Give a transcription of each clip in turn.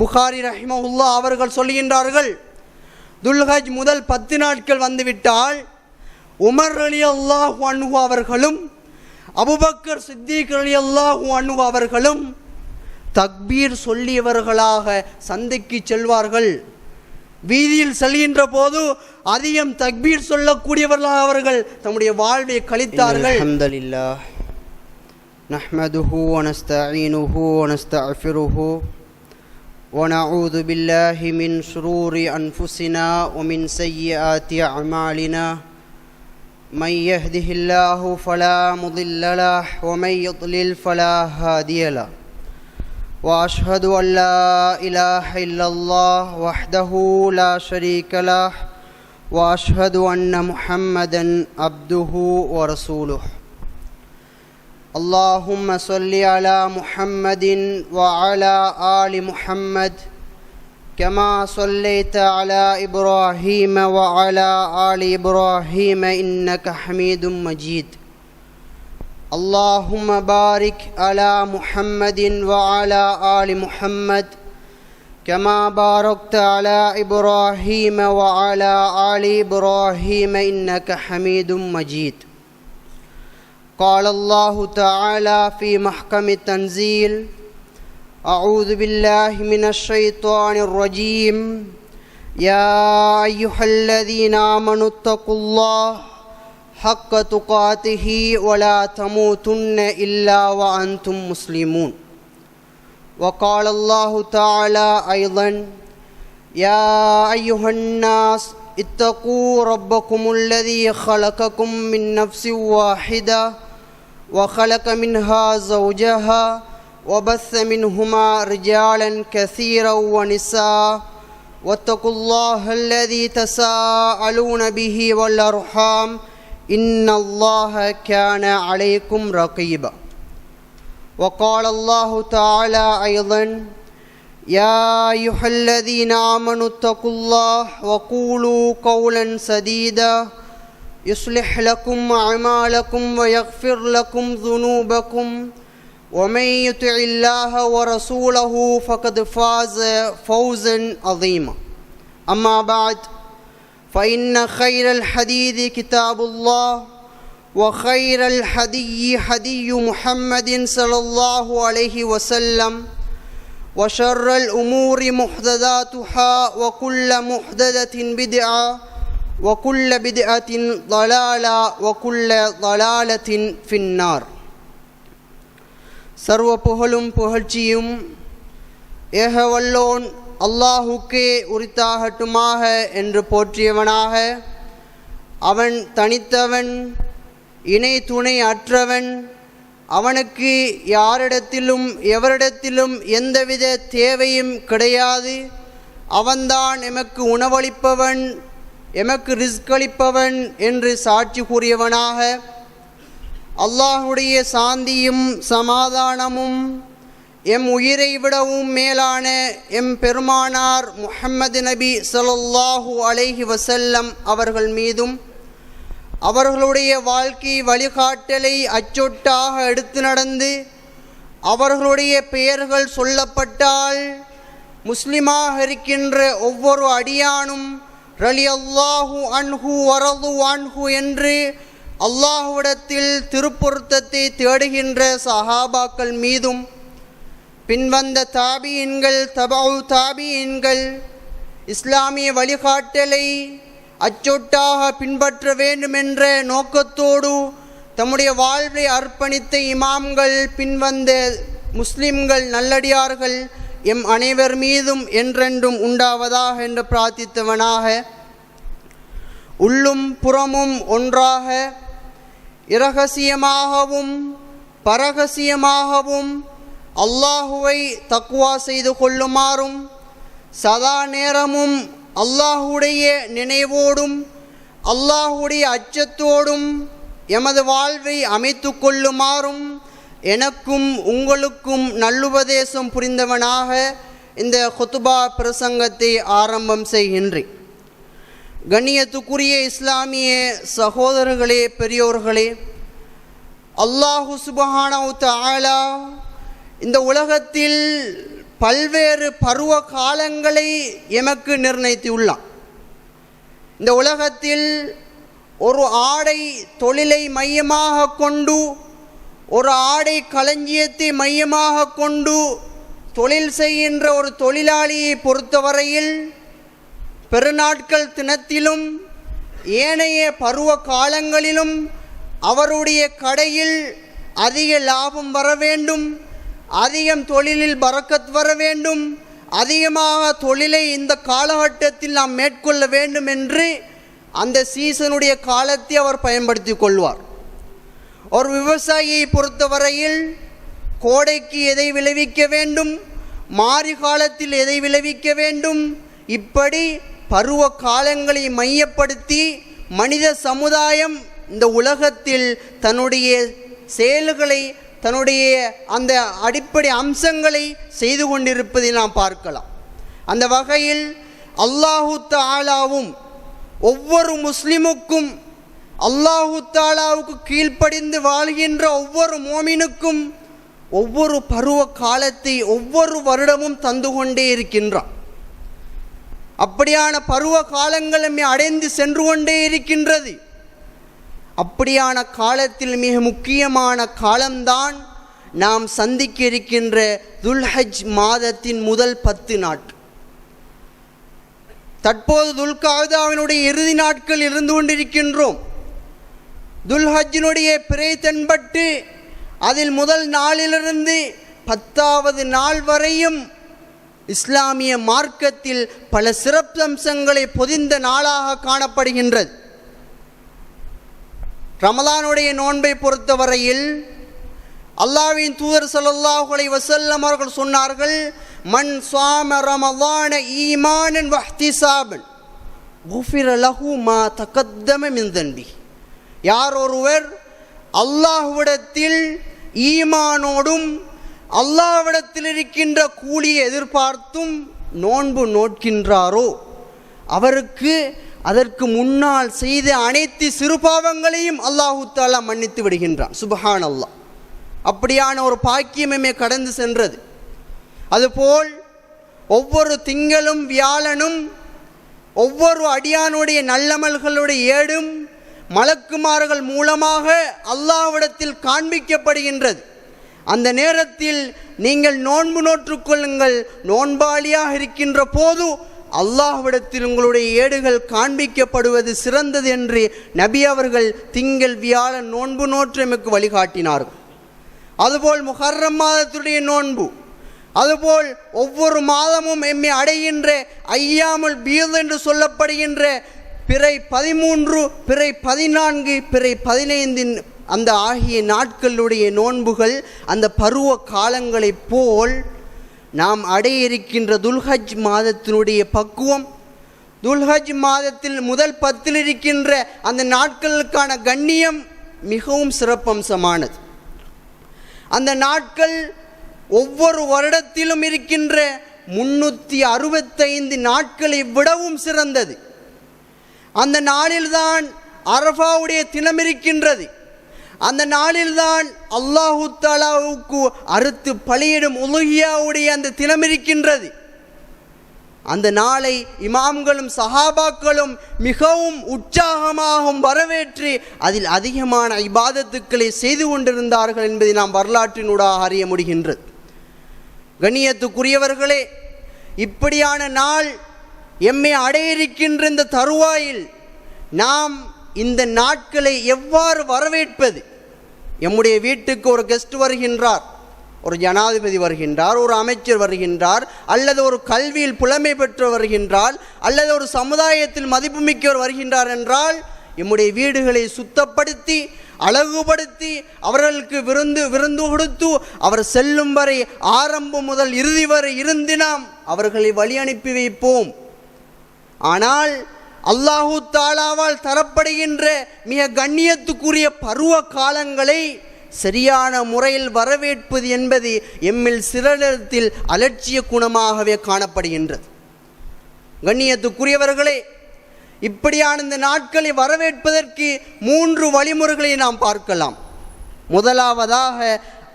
புகாரி ரஹிமஹுல்லா அவர்கள் சொல்கின்றார்கள், துல்ஹஜ் முதல் 10 நாட்கள் வந்துவிட்டால் உமர் ரலியல்லாஹு அன்ஹு அவர்களும் அபூபக்கர் சித்திக் ரலியல்லாஹு அன்ஹு அவர்களும் தக்பீர் சொல்லியவர்களாக சந்தைக்கு செல்வார்கள். வீதியில் செல்கின்ற போது அதிகம் தக்பீர் சொல்லக்கூடியவர்களாக அவர்கள் தம்முடைய வாழ்வை கழித்தார்கள். அல்ஹம்துலில்லாஹ் நஹ்மதுஹு வ நஸ்தஈனுஹு வ நஸ்தக்ஃபிருஹு வ நஊது பில்லாஹி மின் ஷுரூரி அன்ஃபுஸினா வ மின் ஸய்யிஆத்தி அமாலினா من يهده الله فلا مضل له ومن يضلل فلا هادي له واشهد ان لا اله الا الله وحده لا شريك له واشهد ان محمدا عبده ورسوله اللهم صل على محمد وعلى ال محمد كما صليت على إبراهيم وعلى آل إبراهيم إنك حميد مجيد اللهم بارك على محمد وعلى آل محمد كما باركت على إبراهيم وعلى آل إبراهيم إنك حميد مجيد قال الله تعالى في محكم التنزيل أعوذ بالله من الشيطان الرجيم يا أيها الذين آمنوا اتقوا الله حق تقاته ولا تموتن إلا وأنتم مسلمون وقال الله تعالى أيضا يا أيها الناس اتقوا ربكم الذي خلقكم من نفس واحدة وخلق منها زوجها وبث منهما رجالا كثيرا ونساء واتقوا الله الذي تساءلون به والأرحام إن الله كان عليكم رقيبا وقال الله تعالى أيضا يا أيها الذين آمنوا اتقوا الله وقولوا قولا سديدا يصلح لكم أعمالكم ويغفر لكم ذنوبكم ومن يطع الله ورسوله فقد فاز فوزا عظيما أما بعد فإن خير الحديث كتاب الله وخير الهدي هدي محمد صلى الله عليه وسلم وشر الأمور محدثاتها وكل محدثة بدعة وكل بدعة ضلالة وكل ضلالة في النار. சர்வ புகழும் புகழ்ச்சியும் ஏகவல்லோன் அல்லாஹுக்கே உரித்தாகட்டுமாக என்று போற்றியவனாக, அவன் தனித்தவன், இணை துணை அற்றவன், அவனுக்கு யாரிடத்திலும் எவரிடத்திலும் எந்தவித தேவையும் கிடையாது. அவன்தான் எமக்கு உணவளிப்பவன், எமக்கு ரிஸ்க் அளிப்பவன் என்று சாட்சி கூறியவனாக, அல்லாஹுடைய சாந்தியும் சமாதானமும் எம் உயிரை விடவும் மேலான எம் பெருமானார் முஹம்மது நபி ஸல்லல்லாஹு அலைஹி வஸல்லம் அவர்கள் மீதும், அவர்களுடைய வாழ்க்கை வழிகாட்டலை அச்சொட்டாக எடுத்து நடந்து அவர்களுடைய பெயர்கள் சொல்லப்பட்டால் முஸ்லிமாக இருக்கின்ற ஒவ்வொரு அடியானும் ரலியல்லாஹு அன்ஹு வரது அன்ஹு என்று அல்லாஹ்விடத்தில் திருப்பொருத்தத்தை தேடுகின்ற சஹாபாக்கள் மீதும், பின்வந்த தாபியின்கள் தபஉ தாபியின்கள் இஸ்லாமிய வழிகாட்டலை அச்சொட்டாக பின்பற்ற வேண்டுமென்ற நோக்கத்தோடு தம்முடைய வாழ்வை அர்ப்பணித்த இமாம்கள், பின்வந்த முஸ்லிம்கள் நல்லடியார்கள் எம் அனைவர் மீதும் என்றென்றும் உண்டாவதாக என்று பிரார்த்தித்தவனாக, உள்ளும் புறமும் ஒன்றாக இரகசியமாகவும் பரகசியமாகவும் அல்லாஹுவை தக்வா செய்து கொள்ளுமாறும், சதா நேரமும் அல்லாஹுடைய நினைவோடும் அல்லாஹுடைய அச்சத்தோடும் எமது வாழ்வை அமைத்து கொள்ளுமாறும் எனக்கும் உங்களுக்கும் நல்லுபதேசம் புரிந்தவனாக இந்த குத்துபா பிரசங்கத்தை ஆரம்பம் செய்கின்றேன். கண்ணியத்துக்குரிய இஸ்லாமிய சகோதரர்களே, பெரியோர்களே, அல்லாஹு சுப்ஹானஹு தஆலா இந்த உலகத்தில் பல்வேறு பருவ காலங்களை எமக்கு நிர்ணயித்துள்ளான். இந்த உலகத்தில் ஒரு ஆடை தொழிலை மையமாக கொண்டு, ஒரு ஆடை களஞ்சியத்தை மையமாக கொண்டு தொழில் செய்கின்ற ஒரு தொழிலாளியை பொறுத்தவரையில் பெருநாட்கள் தினத்திலும் ஏனைய பருவ காலங்களிலும் அவருடைய கடையில் அதிக லாபம் வர வேண்டும், அதிகம் தொழிலில் பரக்கத் வர வேண்டும், அதிகமாக தொழிலை இந்த காலகட்டத்தில் நாம் மேற்கொள்ள வேண்டும் என்று அந்த சீசனுடைய காலத்தை அவர் பயன்படுத்தி கொள்வார். ஒரு விவசாயியை பொறுத்தவரையில் கோடைக்கு எதை விளைவிக்க வேண்டும், மாரி காலத்தில் எதை விளைவிக்க வேண்டும், இப்படி பருவ காலங்களை மையப்படுத்தி மனித சமுதாயம் இந்த உலகத்தில் தன்னுடைய செயல்களை, தன்னுடைய அந்த அடிப்படை அம்சங்களை செய்து கொண்டிருப்பதை நாம் பார்க்கலாம். அந்த வகையில் அல்லாஹு தஆலாவும் ஒவ்வொரு முஸ்லிமுக்கும், அல்லாஹு தஆலாவுக்கு கீழ்ப்படிந்து வாழ்கின்ற ஒவ்வொரு மோமினுக்கும் ஒவ்வொரு பருவ காலத்தை ஒவ்வொரு வருடமும் தந்து கொண்டே இருக்கின்றான். அப்படியான பருவ காலங்களும் அடைந்து சென்று கொண்டே இருக்கின்றது. அப்படியான காலத்தில் மிக முக்கியமான காலம்தான் நாம் சந்திக்க இருக்கின்ற துல்ஹஜ் மாதத்தின் முதல் 10 நாட்கள். தற்போது துல்காதாவினுடைய இறுதி நாட்கள் இருந்து கொண்டிருக்கின்றோம். துல்ஹஜ்ஜினுடைய பிறை தென்பட்டு அதில் முதல் நாளிலிருந்து 10வது நாள் வரையும் இஸ்லாமிய மார்க்கத்தில் பல சிறப்பம்சங்களை பொதிந்த நாளாக காணப்படுகின்றது. ரமலானுடைய நோன்பை பொறுத்தவரையில் அல்லாஹ்வின் தூதர் ஸல்லல்லாஹு அலைஹி வஸல்லம் அவர்கள் சொன்னார்கள், மன் ஸாம ரமலான ஈமானன் வஹ்திசாபன் குஃபிர லஹு மா தகத்தம மின் தன்பி. யார் ஒருவர் அல்லாஹ்விடத்தில் ஈமானோடும் அல்லாஹ்விடத்தில் இருக்கின்ற கூலியை எதிர்பார்த்தும் நோன்பு நோட்கின்றாரோ அவருக்கு அதற்கு முன்னால் செய்த அனைத்து சிறுபாவங்களையும் அல்லாஹு தஆலா மன்னித்து விடுகின்றான். சுப்ஹானல்லாஹ். அப்படியான ஒரு பாக்கியமே கடந்து சென்றது. அதுபோல் ஒவ்வொரு திங்களும் வியாழனும் ஒவ்வொரு அடியானுடைய நல்லமல்களுடைய ஏடும் மலக்குமார்கள் மூலமாக அல்லாஹ்விடத்தில் காண்பிக்கப்படுகின்றது. அந்த நேரத்தில் நீங்கள் நோன்பு நோற்றுக்கொள்ளுங்கள். நோன்பாளியாக இருக்கின்ற போது அல்லாஹ்விடத்தில் உங்களுடைய ஏடுகள் காண்பிக்கப்படுவது சிறந்தது என்று நபி அவர்கள் திங்கள் வியாழன் நோன்பு நோற்று எமக்கு வழிகாட்டினார்கள். அதுபோல் முஹர்ரம் மாதத்துடைய நோன்பு, அதுபோல் ஒவ்வொரு மாதமும் எம்மை அடைகின்ற ஐயாமுல் பீத் என்று சொல்லப்படுகின்ற பிறை 13, பிறை 14, பிறை 15 அந்த ஆகிய நாட்களுடைய நோன்புகள் அந்த பருவ காலங்களைப் போல் நாம் அடைய இருக்கின்ற துல்ஹஜ் மாதத்தினுடைய பக்குவம், துல்ஹஜ் மாதத்தில் முதல் 10 இருக்கின்ற அந்த நாட்களுக்கான கண்ணியம் மிகவும் சிறப்பம்சமானது. அந்த நாட்கள் ஒவ்வொரு வருடத்திலும் இருக்கின்ற 365 நாட்களை விடவும் சிறந்தது. அந்த நாளில்தான் அரஃபாவுடைய தினம் இருக்கின்றது. அந்த நாளில்தான் அல்லாஹு தஆலாவுக்கு அறுத்து பலியிடும் உலுஹியாவுடைய அந்த தினம் இருக்கின்றது. அந்த நாளை இமாம்களும் சஹாபாக்களும் மிகவும் உற்சாகமாகவும் வரவேற்று அதில் அதிகமான இபாதத்துக்களை செய்து கொண்டிருந்தார்கள் என்பதை நாம் வரலாற்றினூடாக அறிய முடிகின்றது. கண்ணியத்துக்குரியவர்களே, இப்படியான நாள் எம்மை அடைய இருக்கின்ற இந்த தருவாயில் நாம் இந்த நாட்களை எவ்வாறு வரவேற்பது? எம்முடைய வீட்டுக்கு ஒரு கெஸ்ட் வருகின்றார், ஒரு ஜனாதிபதி வருகின்றார், ஒரு அமைச்சர் வருகின்றார், அல்லது ஒரு கல்வியில் புலமை பெற்று வருகின்றார், அல்லது ஒரு சமுதாயத்தில் மதிப்புமிக்கவர் வருகின்றார் என்றால் எம்முடைய வீடுகளை சுத்தப்படுத்தி அழகுபடுத்தி அவர்களுக்கு விருந்து கொடுத்து அவர் செல்லும் வரை ஆரம்பம் முதல் இறுதி வரை இருந்து நாம் அவர்களை வழி அனுப்பி வைப்போம். ஆனால் அல்லாஹு தஆலாவால் தரப்படுகின்ற மிக கண்ணியத்துக்குரிய பருவ காலங்களை சரியான முறையில் வரவேற்பது என்பது எம்மில் சிலரிடத்தில் அலட்சிய குணமாகவே காணப்படுகின்றது. கண்ணியத்துக்குரியவர்களே, இப்படியான இந்த நாட்களை வரவேற்பதற்கு 3 வழிமுறைகளை நாம் பார்க்கலாம். முதலாவதாக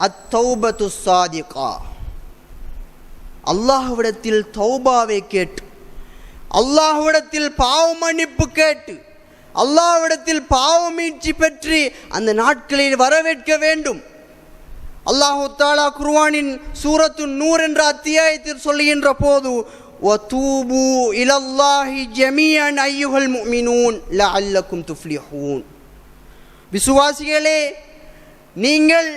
அத்தௌபத்து சாதிகா, அல்லாஹ்விடத்தில் தௌபாவை கேட்டு, அல்லாஹ்விடத்தில் பாவ மன்னிப்பு கேட்டு, அல்லாஹ்விடத்தில் பாவ மீட்சி பெற்று அந்த நாட்களில் வரவேற்க வேண்டும். அல்லாஹு தஆலா குர்ஆனின் சூரத்து நூர் என்ற அத்தியாயத்தில் சொல்லுகின்ற போது, வதூபு இலல்லாஹி ஜமீஅன் அய்யுஹல் முஃமினூன் லஅல்லக்கும் துஃப்லிஹூன், விசுவாசிகளே நீங்கள்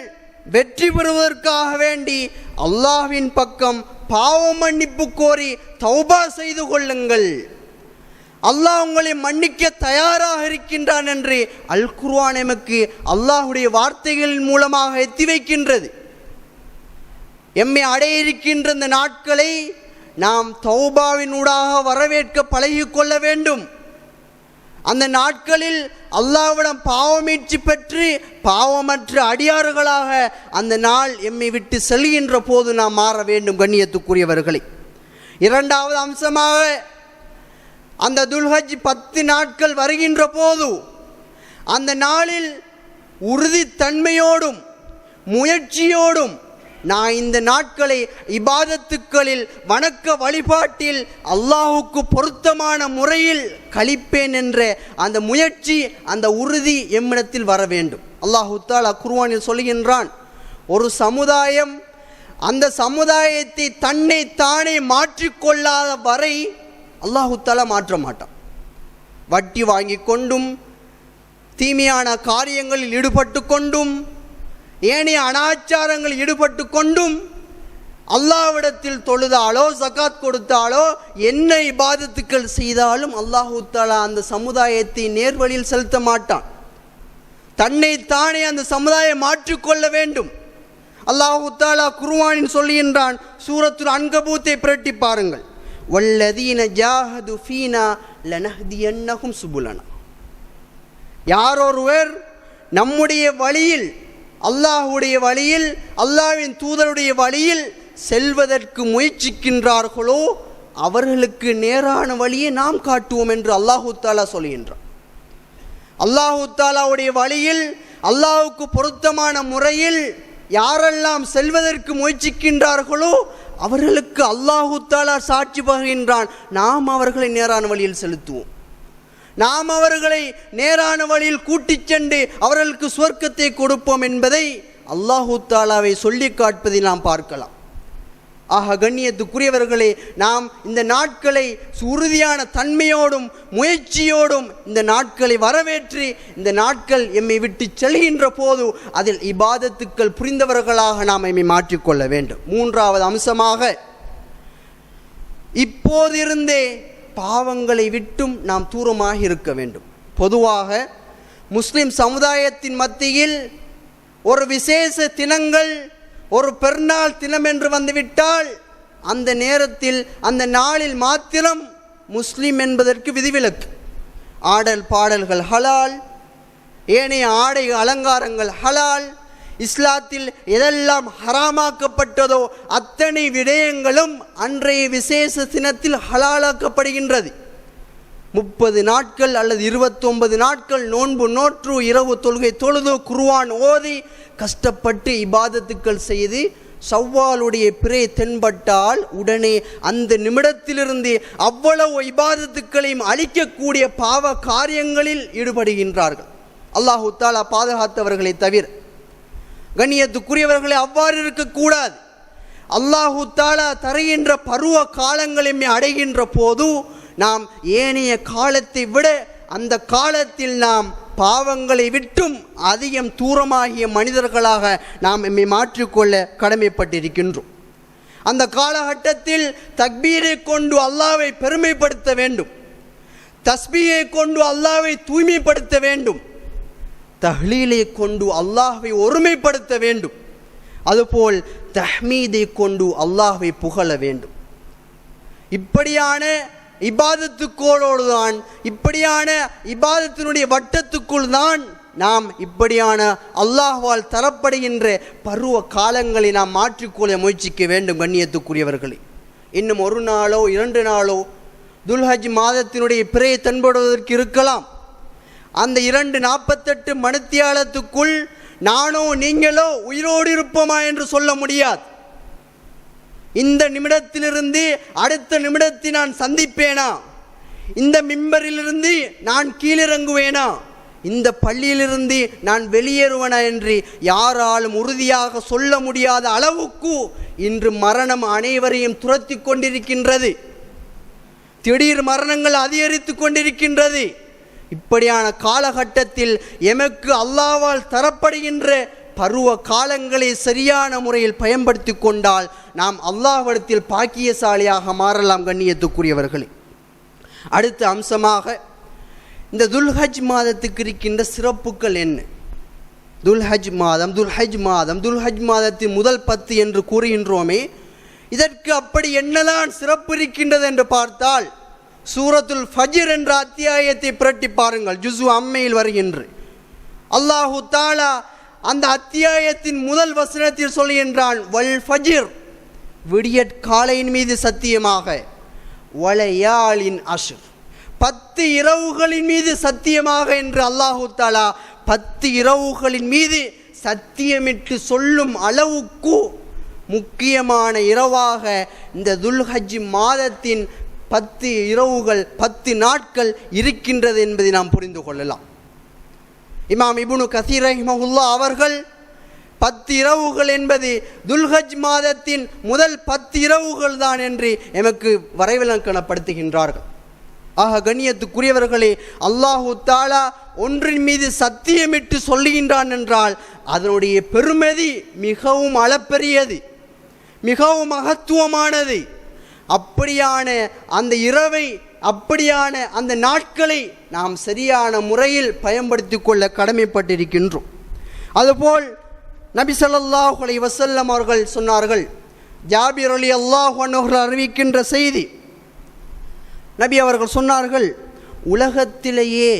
வெற்றி பெறுவதற்காக வேண்டி அல்லாஹ்வின் பக்கம் பாவ மன்னிப்பு கோரி தௌபா செய்து கொள்ளுங்கள், அல்லாஹ் உங்களை மன்னிக்க தயாராக இருக்கின்றான் என்று அல் குர்ஆன் எமக்கு அல்லாஹுடைய வார்த்தைகளின் மூலமாக எத்தி வைக்கின்றது. எம்மை அடைய இருக்கின்ற இந்த நாட்களை நாம் தௌபாவினூடாக வரவேற்க பழகிக்கொள்ள வேண்டும். அந்த நாட்களில் அல்லாஹ்விடம் பாவமீட்சி பெற்று பாவமற்ற அடியார்களாக அந்த நாள் எம்மை விட்டு செல்கின்ற போது நாம் மாற வேண்டும். கண்ணியத்துக்குரியவர்களை, இரண்டாவது அம்சமாக அந்த துல்ஹஜ் 10 நாட்கள் வருகின்ற போது அந்த நாளில் உறுதித்தன்மையோடும் முயற்சியோடும் நான் இந்த நாட்களை இபாதத்துக்களில் வணக்க வழிபாட்டில் அல்லாஹுக்கு பொருத்தமான முறையில் கழிப்பேன் என்ற அந்த முயற்சி, அந்த உறுதி எம்மிடத்தில் வர வேண்டும். அல்லாஹு தஆலா குர்ஆனில் சொல்கின்றான், ஒரு சமுதாயம் அந்த சமுதாயத்தை தன்னை தானே மாற்றிக்கொள்ளாத வரை அல்லாஹு தஆலா மாற்ற மாட்டான். வட்டி வாங்கி கொண்டும் தீமையான காரியங்களில் ஈடுபட்டு கொண்டும் ஏனைய அனாச்சாரங்களில் ஈடுபட்டு கொண்டும் அல்லாஹ்விடத்தில் தொழுதாலோ ஜகாத் கொடுத்தாலோ என்ன இபாதத்துக்கள் செய்தாலும் அல்லாஹு தஆலா அந்த சமுதாயத்தை நேர்வழியில் செலுத்த மாட்டான். தன்னை தானே அந்த சமுதாயம் மாற்றிக்கொள்ள வேண்டும். அல்லாஹு தஆலா குர்ஆனில் சொல்கின்றான், சூரத்துல் அன்கபூத்தை பிரட்டி பாருங்கள், வல்லதீன ஜாஹது ஃபீனா லனஹ்தியன்னஹும் சுபுலனா, யாரொருவர் நம்முடைய வழியில், அல்லாஹுடைய வழியில், அல்லாஹ்வின் தூதருடைய வழியில் செல்வதற்கு முயற்சிக்கின்றார்களோ அவர்களுக்கு நேரான வழியை நாம் காட்டுவோம் என்று அல்லாஹு தஆலா சொல்கின்றார். அல்லாஹு தஆலாவுடைய வழியில் அல்லாஹுக்கு பொருத்தமான முறையில் யாரெல்லாம் செல்வதற்கு முயற்சிக்கின்றார்களோ அவர்களுக்கு அல்லாஹு தஆலா சாட்சி பகர்கின்றான், நாம் அவர்களை நேரான வழியில் செலுத்துவோம், நாம் அவர்களை நேரான வழியில் கூட்டிச் சென்று அவர்களுக்கு சுவர்க்கத்தை கொடுப்போம் என்பதை அல்லாஹு தஆலாவை சொல்லி காட்பதை நாம் பார்க்கலாம். ஆக கண்ணியத்துக்குரியவர்களே, நாம் இந்த நாட்களை உறுதியான தன்மையோடும் முயற்சியோடும் இந்த நாட்களை வரவேற்று இந்த நாட்கள் எம்மை விட்டு செல்கின்ற போது அதில் இபாதத்துக்கள் புரிந்தவர்களாக நாம் எம்மை மாற்றிக்கொள்ள வேண்டும். மூன்றாவது அம்சமாக, இப்போதிருந்தே பாவங்களை விட்டும் நாம் தூரமாக இருக்க வேண்டும். பொதுவாக முஸ்லிம் சமுதாயத்தின் மத்தியில் ஒரு விசேஷ தினங்கள், ஒரு பெருநாள் தினம் என்று வந்துவிட்டால் அந்த நேரத்தில் அந்த நாளில் மாத்திரம் முஸ்லிம் என்பதற்கு விதிவிலக்கு. ஆடல் பாடல்கள் ஹலால், ஏனைய ஆடை அலங்காரங்கள் ஹலால், இஸ்லாத்தில் எதெல்லாம் ஹராமாக்கப்பட்டதோ அத்தனை விடயங்களும் அன்றைய விசேஷ தினத்தில் ஹலாலாக்கப்படுகின்றது. 30 நாட்கள் அல்லது 29 நாட்கள் நோன்பு நோற்று, இரவு தொழுகை தொழுது, குர்ஆன் ஓதி, கஷ்டப்பட்டு இபாதத்துக்கள் செய்து ஷவ்வாலுடைய பிறை தென்பட்டால் உடனே அந்த நிமிடத்திலிருந்து அவ்வளவு இபாதத்துக்களையும் அழிக்கக்கூடிய பாவ காரியங்களில் ஈடுபடுகின்றார்கள். அல்லாஹு தஆலா பாதுகாத்தவர்களை தவிர. கண்ணியத்துக்குரியவர்களை, அவ்வாறு இருக்கக்கூடாது. அல்லாஹு தஆலா தருகின்ற பருவ காலங்களை அடைகின்ற போது நாம் ஏனைய காலத்தை விட அந்த காலத்தில் நாம் பாவங்களை விட்டும் அதிகம் தூரமாகிய மனிதர்களாக நாம் எம்மை மாற்றிக்கொள்ள கடமைப்பட்டிருக்கின்றோம். அந்த காலகட்டத்தில் தக்பீரை கொண்டு அல்லாஹ்வை பெருமைப்படுத்த வேண்டும், தஸ்பீயை கொண்டு அல்லாஹ்வை தூய்மைப்படுத்த வேண்டும், தஹ்லீலை கொண்டு அல்லாஹ்வை ஒருமைப்படுத்த வேண்டும், அதுபோல் தஹ்மீதை கொண்டு அல்லாஹ்வை புகழ வேண்டும். இப்படியான இபாதத்துக்கோடு தான், இப்படியான இபாதத்தினுடைய வட்டத்துக்குள் தான் நாம் இப்படியான அல்லாஹ்வால் தரப்படுகின்ற பருவ காலங்களை நாம் மாற்றிக்கொள்ள முயற்சிக்க வேண்டும். கண்ணியத்துக்குரியவர்களே, இன்னும் 1 நாளோ 2 நாளோ துல்ஹஜ் மாதத்தினுடைய பிறை தென்படுவதற்கு இருக்கலாம். அந்த 2:48 மணித்தியாலத்துக்குள் நானோ நீங்களோ உயிரோடு இருப்போமா என்று சொல்ல முடியாது. இந்த நிமிடத்திலிருந்து அடுத்த நிமிடத்தை நான் சந்திப்பேனா, இந்த மிம்பரிலிருந்து நான் கீழிறங்குவேனா, இந்த பள்ளியிலிருந்து நான் வெளியேறுவேனா என்று யாராலும் உறுதியாக சொல்ல முடியாத அளவுக்கு இன்று மரணம் அனைவரையும் துரத்தி கொண்டிருக்கின்றது. திடீர் மரணங்கள் அதிகரித்து கொண்டிருக்கின்றது. இப்படியான காலகட்டத்தில் எமக்கு அல்லாஹ்வால் தரப்படுகின்ற பருவ காலங்களை சரியான முறையில் பயன்படுத்தி கொண்டால் நாம் அல்லாஹ்விடத்தில் பாக்கியசாலியாக மாறலாம். கண்ணியத்துக்குரியவர்களே, அடுத்த அம்சமாக இந்த துல்ஹஜ் மாதத்துக்கு இருக்கின்ற சிறப்புகள் என்ன? துல்ஹஜ் மாதத்தின் முதல் 10 என்று கூறுகின்றோமே, இதற்கு அப்படி என்னதான் சிறப்பு இருக்கின்றது என்று பார்த்தால், சூரத்துல் ஃபஜ்ர் என்ற அத்தியாயத்தை புரட்டி பாருங்கள். ஜுஸு அம்மையில் வருகின்ற அல்லாஹு தாலா அந்த அத்தியாயத்தின் முதல் வசனத்தில் சொல்கின்றான், வல் ஃபஜ்ர், விடியற்காலையின் மீது சத்தியமாக, வலயாலின் அஷ்ர், 10 இரவுகளின் மீது சத்தியமாக என்று அல்லாஹு தாலா 10 இரவுகளின் மீது சத்தியமிட்டு சொல்லும் அளவுக்கு முக்கியமான இரவாக இந்த துல்ஹஜ் மாதத்தின் 10 இரவுகள் 10 நாட்கள் இருக்கின்றது என்பதை நாம் புரிந்து கொள்ளலாம். இமாம் இப்னு கஸீர் ரஹிமஹுல்லாஹ் அவர்கள் 10 இரவுகள் என்பது துல்ஹஜ் மாதத்தின் முதல் 10 இரவுகள் தான் என்று எமக்கு வரைவிலக்கணப்படுத்துகின்றார்கள். ஆக கண்ணியத்துக்குரியவர்களே, அல்லாஹு தாலா ஒன்றின் மீது சத்தியமிட்டு சொல்லுகின்றான் என்றால் அதனுடைய பெருமதி மிகவும் அளப்பெரியது, மிகவும் மகத்துவமானது. அப்படியான அந்த இரவை, அப்படியான அந்த நாட்களை நாம் சரியான முறையில் பயன்படுத்தி கொள்ள கடமைப்பட்டிருக்கின்றோம். அதுபோல் நபி ஸல்லல்லாஹு அலைஹி வஸல்லம் அவர்கள் சொன்னார்கள், ஜாபிர் ரலியல்லாஹு அன்ஹு அறிவிக்கின்ற செய்தி, நபி அவர்கள் சொன்னார்கள், உலகத்திலேயே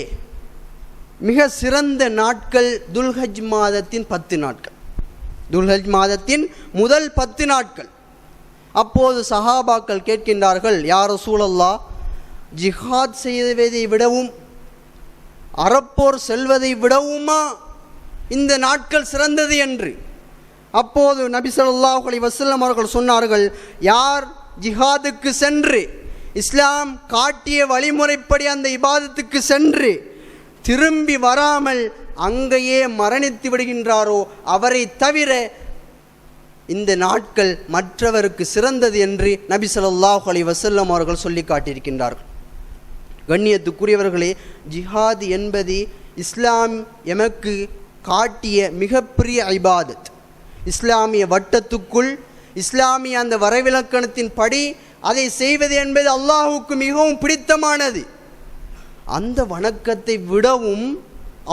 மிக சிறந்த நாட்கள் துல்ஹஜ் மாதத்தின் 10 நாட்கள், துல்ஹஜ் மாதத்தின் முதல் 10 நாட்கள். அப்போது சஹாபாக்கள் கேட்கின்றார்கள், யா ரசூலல்லாஹ், ஜிஹாத் செய்வதை விடவும் அறப்போர் செல்வதை விடவுமா இந்த நாட்கள் சிறந்தது என்று. அப்போது நபி ஸல்லல்லாஹு அலைஹி வஸல்லம் அவர்கள் சொன்னார்கள், யார் ஜிஹாதுக்கு சென்று இஸ்லாம் காட்டிய வழிமுறைப்படி அந்த இபாதத்துக்கு சென்று திரும்பி வராமல் அங்கேயே மரணித்து விடுகின்றாரோ அவரை தவிர இந்த நாட்கள் மற்றவருக்கு சிறந்தது என்று நபி ஸல்லல்லாஹு அலைஹி வஸல்லம் அவர்கள் சொல்லி காட்டியிருக்கின்றார்கள். கண்ணியத்துக்குரியவர்களே, ஜிஹாத் என்பது இஸ்லாம் எமக்கு காட்டிய மிகப்பெரிய இபாதத். இஸ்லாமிய வட்டத்துக்குள் இஸ்லாமிய அந்த வரைவிலக்கணத்தின் படி அதை செய்வது என்பது அல்லாஹுக்கு மிகவும் பிடித்தமானது. அந்த வணக்கத்தை விடவும்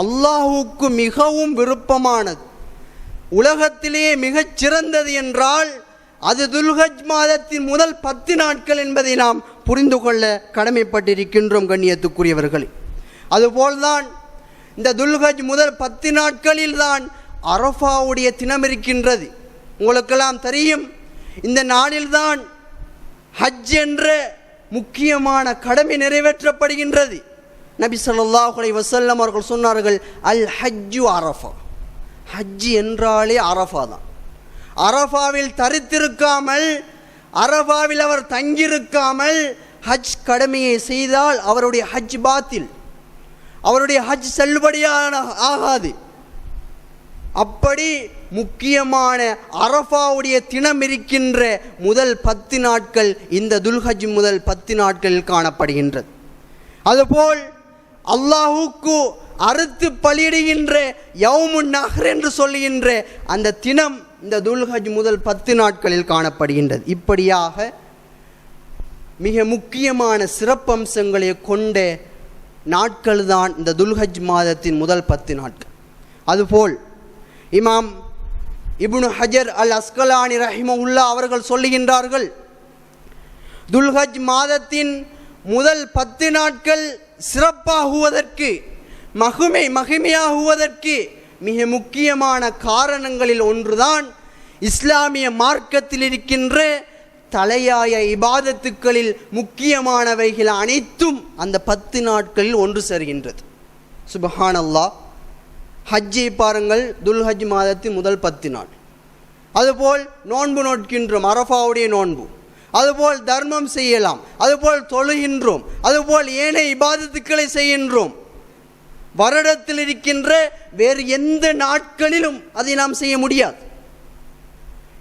அல்லாஹுக்கு மிகவும் விருப்பமானது, உலகத்திலேயே மிகச் சிறந்தது என்றால் அது துல்ஹஜ் மாதத்தின் முதல் 10 நாட்கள் என்பதை நாம் புரிந்து கொள்ள கடமைப்பட்டிருக்கின்றோம். கண்ணியத்துக்குரியவர்களே, அதுபோல்தான் இந்த துல்ஹஜ் முதல் 10 நாட்களில் தான் அரஃபாவுடைய தினம் இருக்கின்றது. உங்களுக்கெல்லாம் தெரியும், இந்த நாளில்தான் ஹஜ் என்ற முக்கியமான கடமை நிறைவேற்றப்படுகின்றது. நபி ஸல்லல்லாஹு அலைஹி வஸல்லம் அவர்கள் சொன்னார்கள், அல் ஹஜ்ஜு அரஃபா, ஹஜ் என்றாலே அரஃபா தான். அரஃபாவில் தரித்திருக்காமல், அரஃபாவில் அவர் தங்கியிருக்காமல் ஹஜ் கடமையை செய்தால் அவருடைய ஹஜ் பாத்தில், அவருடைய ஹஜ் செல்லுபடியான ஆகாது. அப்படி முக்கியமான அரஃபாவுடைய தினம் இருக்கின்ற முதல் 10 நாட்கள் இந்த துல்ஹஜ் முதல் 10 நாட்களில் காணப்படுகின்றது. அதுபோல் அல்லாஹுக்கு அறுத்து பலியிடுகின்ற யௌமுன் நஹ்ர் என்று சொல்லுகின்ற அந்த தினம் இந்த துல்ஹஜ் முதல் 10 நாட்களில் காணப்படுகின்றது. இப்படியாக மிக முக்கியமான சிறப்பம்சங்களை கொண்ட நாட்கள் தான் இந்த துல்ஹஜ் மாதத்தின் முதல் 10 நாட்கள். அதுபோல் இமாம் இப்னு ஹஜர் அல் அஸ்கலானி ரஹிமஹுல்லாஹ் அவர்கள் சொல்லுகின்றார்கள், துல்ஹஜ் மாதத்தின் முதல் 10 நாட்கள் சிறப்பாகுவதற்கு, மகிமையாகுவதற்கு மிக முக்கியமான காரணங்களில் ஒன்றுதான் இஸ்லாமிய மார்க்கத்தில் இருக்கின்ற தலையாய இபாதத்துக்களில் முக்கியமானவைகள் அனைத்தும் அந்த 10 நாட்களில் ஒன்று சேர்கின்றது. சுப்ஹானல்லாஹ், ஹஜ்ஜை பாருங்கள், துல்ஹஜ் மாதத்தின் முதல் 10 நாள். அதுபோல் நோன்பு நோட்கின்றோம், அரஃபாவுடைய நோன்பு. அதுபோல் தர்மம் செய்யலாம், அதுபோல் தொழுகின்றோம், அதுபோல் ஏனைய இபாதத்துக்களை செய்கின்றோம். வருடத்தில் இருக்கின்ற வேறு எந்த நாட்களிலும் அதை நாம் செய்ய முடியாது.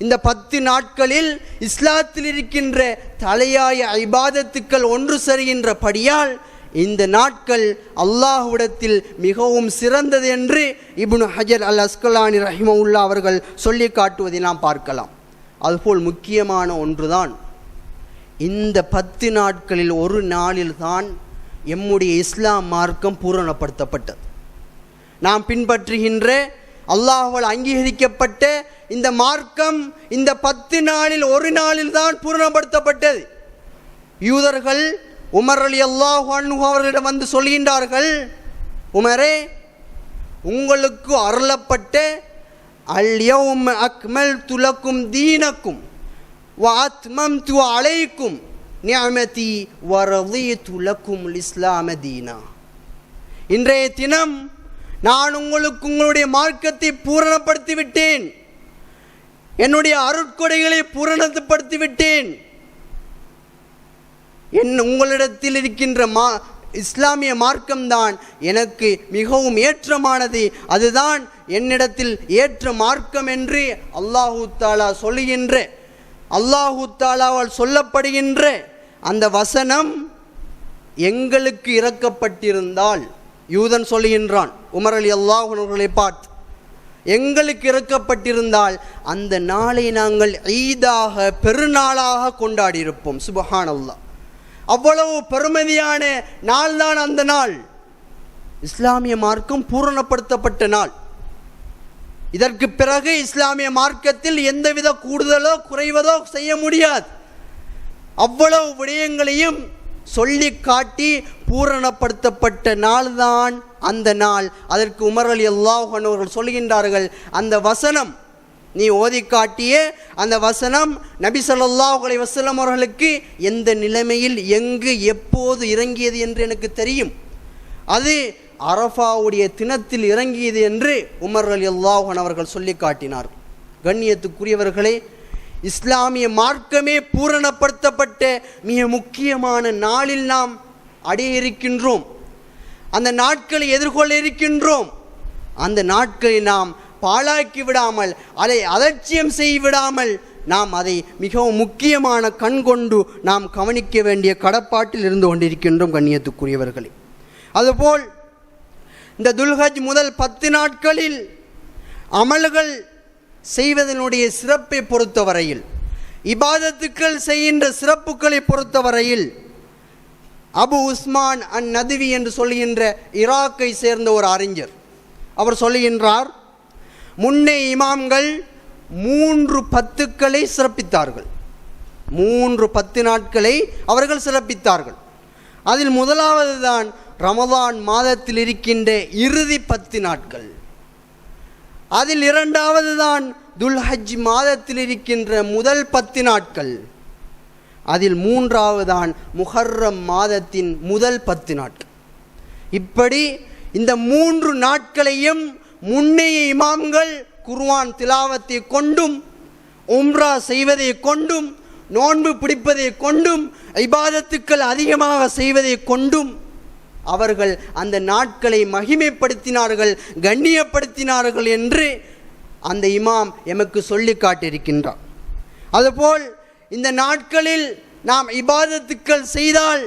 இந்த 10 நாட்களில் இஸ்லாத்தில் இருக்கின்ற தலையாய இபாதத்துக்கள் ஒன்று சரிகின்றபடியால் இந்த நாட்கள் அல்லாஹ்விடத்தில் மிகவும் சிறந்தது என்று இப்னு ஹஜர் அல் அஸ்கலானி ரஹிமஹுல்லா அவர்கள் சொல்லி காட்டுவதை நாம் பார்க்கலாம். அதுபோல் முக்கியமான ஒன்றுதான், இந்த 10 நாட்களில் ஒரு நாளில்தான் எம்முடைய இஸ்லாம் மார்க்கம் பூரணப்படுத்தப்பட்டது. நாம் பின்பற்றுகின்ற அல்லாஹ்வால் அங்கீகரிக்கப்பட்ட இந்த மார்க்கம் இந்த 10 நாளில் ஒரு நாளில் தான் பூரணப்படுத்தப்பட்டது. யூதர்கள் உமர் ரலியல்லாஹு அன்ஹு அவர்களிடம் வந்து சொல்கின்றார்கள், உமரே, உங்களுக்கு அருளப்பட்ட அல் யௌம அக்மல்து லக்கும் தீனக்கும் வ அத்மம்து அலைக்கும் நிஅமதி வ ரதீது லக்கும் இஸ்லாம தீனா. இன்றைய தினம் நான் உங்களுக்கு உங்களுடைய மார்க்கத்தை பூரணப்படுத்தி விட்டேன், என்னுடைய அருட்கொடைகளை பூரணப்படுத்தி விட்டேன். உங்களிடத்தில் இருக்கின்ற இஸ்லாமிய மார்க்கம்தான் எனக்கு மிகவும் ஏற்றமானது, அதுதான் என்னிடத்தில் ஏற்ற மார்க்கம் என்று அல்லாஹு தாலா சொல்லுகின்ற, அல்லாஹு தாலாவால் சொல்லப்படுகின்ற அந்த வசனம் எங்களுக்கு இறக்கப்பட்டிருந்தால், யூதன் சொல்லுகின்றான் உமர் ரலியல்லாஹு அன்ஹு அவர்களை பார்த்து, எங்களுக்கு இறக்கப்பட்டிருந்தால் அந்த நாளை நாங்கள் ஈதாக பெருநாளாக கொண்டாடியிருப்போம். சுப்ஹானல்லாஹ், அவ்வளவு பெருமதியான நாள் தான் அந்த நாள். இஸ்லாமிய மார்க்கம் பூரணப்படுத்தப்பட்ட நாள். இதற்கு பிறகு இஸ்லாமிய மார்க்கத்தில் எந்தவித கூடுதலோ குறைவதோ செய்ய முடியாது. அவ்வளவு விடயங்களையும் சொல்லி காட்டி பூரணப்படுத்தப்பட்ட நாள் தான் அந்த நாள். அதற்கு உமர் ரலியல்லாஹு அன்ஹு அவர்கள் சொல்கின்றார்கள், அந்த வசனம் நீ ஓதி காட்டிய அந்த வசனம் நபி ஸல்லல்லாஹு அலைஹி வஸல்லம் அவர்களுக்கு எந்த நிலைமையில் எங்கு எப்போது இறங்கியது என்று எனக்கு தெரியும். அது அரஃபாவுடைய தினத்தில் இறங்கியது என்று உமர் ரலியல்லாஹு அன்ஹு அவர்கள் சொல்லி காட்டினார். கண்ணியத்துக்குரியவர்களே, இஸ்லாமிய மார்க்கமே பூரணப்படுத்தப்பட்ட மிக முக்கியமான நாளில் நாம் அடைய இருக்கின்றோம். அந்த நாட்களை எதிர்கொள்ள இருக்கின்றோம். அந்த நாட்களை நாம் பாழாக்கி விடாமல், அதை அலட்சியம் செய்விடாமல், நாம் அதை மிகவும் முக்கியமான கண் கொண்டு நாம் கவனிக்க வேண்டிய கடப்பாட்டில் இருந்து கொண்டிருக்கின்றோம். கண்ணியத்துக்குரியவர்களே, அதுபோல் இந்த துல்ஹஜ் முதல் 10 நாட்களில் அமல்கள் செய்வதனுடைய சிறப்பை பொறுத்தவரையில், இபாதத்துக்கள் செய்கின்ற சிறப்புகளை பொறுத்தவரையில், அபு உஸ்மான் அன் நதுவி என்று சொல்கின்ற ஈராக்கை சேர்ந்த ஒரு அறிஞர் அவர் சொல்லுகின்றார், முன்னே இமாம்கள் 3 10களை சிறப்பித்தார்கள். 3 10 நாட்களை அவர்கள் சிறப்பித்தார்கள். அதில் முதலாவது தான் ரமதான் மாதத்தில் இருக்கின்ற இறுதி 10 நாட்கள். அதில் இரண்டாவது தான் துல்ஹஜ் மாதத்தில் இருக்கின்ற முதல் 10 நாட்கள். அதில் மூன்றாவது தான் முஹர்ரம் மாதத்தின் முதல் 10 நாட்கள். இப்படி இந்த 3 நாட்களையும் முன்னைய இமாம்கள் குர்ஆன் திலாவத்தை கொண்டும், உம்ரா செய்வதை கொண்டும், நோன்பு பிடிப்பதை கொண்டும், இபாதத்துக்கள் அதிகமாக செய்வதை கொண்டும் அவர்கள் அந்த நாட்களை மகிமைப்படுத்தினார்கள், கண்ணியப்படுத்தினார்கள் என்று அந்த இமாம் எமக்கு சொல்லி காட்டியிருக்கின்றார். அதுபோல் இந்த நாட்களில் நாம் இபாதத்துக்கள் செய்தால்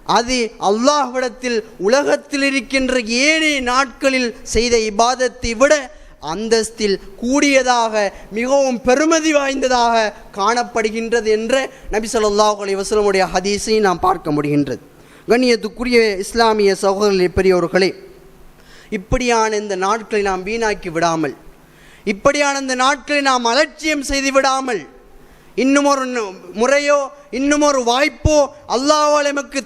அது அல்லாஹ்விடத்தில் உலகத்தில் இருக்கின்ற ஏனைய நாட்களில் செய்த இபாதத்தை விட அந்தஸ்தில் கூடியதாக, மிகவும் பெருமதி வாய்ந்ததாக காணப்படுகின்றது என்ற நபி ஸல்லல்லாஹு அலைஹி வஸல்லமுடைய ஹதீஸை நாம் பார்க்க முடிகின்றது. கண்ணியத்துக்குரிய இஸ்லாமிய சகோதரர்களே, பெரியோர்களே, இப்படியான இந்த நாட்களை நாம் வீணாக்கி விடாமல், இப்படியான இந்த நாட்களை நாம் அலட்சியம் செய்து விடாமல், இன்னும் ஒரு முறையோ இன்னும் ஒரு வாய்ப்போ அல்லாஹ்வால் எமக்கு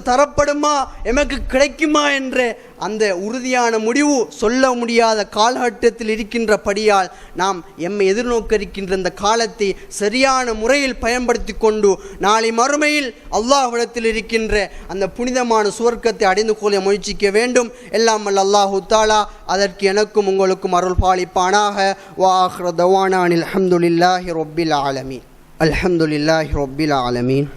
தரப்படுமா, எமக்கு கிடைக்குமா என்ற அந்த உறுதியான முடிவு சொல்ல முடியாத காலகட்டத்தில் இருக்கின்றபடியால் நாம் எம்மை எதிர்நோக்க இருக்கின்ற இந்த காலத்தை சரியான முறையில் பயன்படுத்தி கொண்டு நாளை மறுமையில் அல்லாஹ்விடத்தில் இருக்கின்ற அந்த புனிதமான சுவர்க்கத்தை அடைந்து கொள்ள முயற்சிக்க வேண்டும். எல்லாம் வல்ல அல்லாஹு தஆலா அதற்கு எனக்கும் உங்களுக்கும் அருள் பாலிப்பானாக. வா ஆகிரு தவானா அனில் ஹம்துலில்லாஹி ரப்பில் ஆலமீன். அல்ஹம்துலில்லாஹி ரப்பில் ஆலமீன்.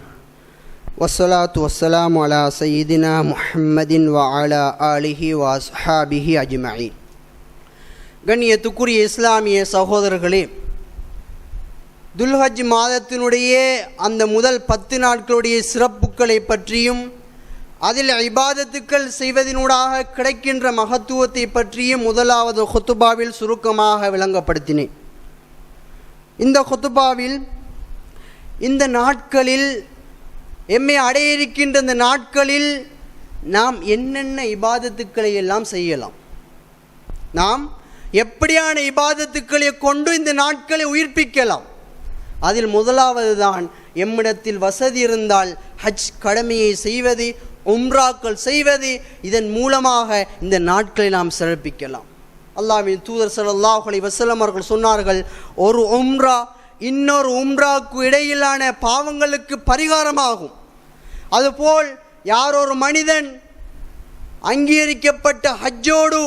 வஸ்ஸலாத்து வஸ்ஸலாமு அலா சய்யிதினா முஹம்மதின் வ அலா ஆலிஹி வ அஸ்ஹாபிஹி அஜ்மஈன். கண்ணியத்துக்குரிய இஸ்லாமிய சகோதரர்களே, துல்ஹஜ் மாதத்தினுடைய அந்த முதல் 10 நாட்களுடைய சிறப்புகளை பற்றியும் அதில் இபாதத்துக்கள் செய்வதனூடாக கிடைக்கின்ற மகத்துவத்தை பற்றியும் முதலாவது ஹுத்துபாவில் சுருக்கமாக விளங்கப்படுத்தினேன். இந்த ஹுத்துபாவில் இந்த நாட்களில் எம்மை அடைய இருக்கின்ற இந்த நாட்களில் நாம் என்னென்ன இபாதத்துக்களை எல்லாம் செய்யலாம், நாம் எப்படியான இபாதத்துக்களை கொண்டு இந்த நாட்களை உயிர்ப்பிக்கலாம். அதில் முதலாவது தான் எம்மிடத்தில் வசதி இருந்தால் ஹஜ் கடமையை செய்வது, உம்ராக்கள் செய்வது. இதன் மூலமாக இந்த நாட்களை நாம் சிறப்பிக்கலாம். அல்லாஹ்வின் தூதர் ஸல்லல்லாஹு அலைஹி வஸல்லம் அவர்கள் சொன்னார்கள், ஒரு உம்ரா இன்னொரு உம்ராக்கு இடையிலான பாவங்களுக்கு பரிகாரமாகும். அதுபோல் யாரொரு மனிதன் அங்கீகரிக்கப்பட்ட ஹஜ்ஜோடு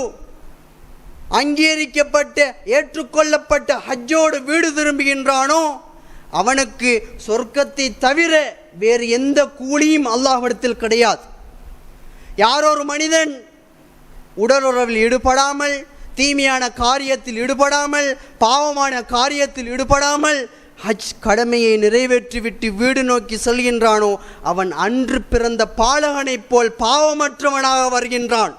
ஏற்றுக்கொள்ளப்பட்ட ஹஜ்ஜோடு வீடு திரும்புகின்றானோ அவனுக்கு சொர்க்கத்தை தவிர வேறு எந்த கூலியும் அல்லாஹ்விடத்தில் கிடையாது. யாரொரு மனிதன் உடலுறவில் ஈடுபடாமல், தீமையான காரியத்தில் ஈடுபடாமல், பாவமான காரியத்தில் ஈடுபடாமல் ஹஜ் கடமையை நிறைவேற்றிவிட்டு வீடு நோக்கி செல்கின்றானோ அவன் அன்று பிறந்த பாலகனைப் போல் பாவமற்றவனாக வருகின்றான்.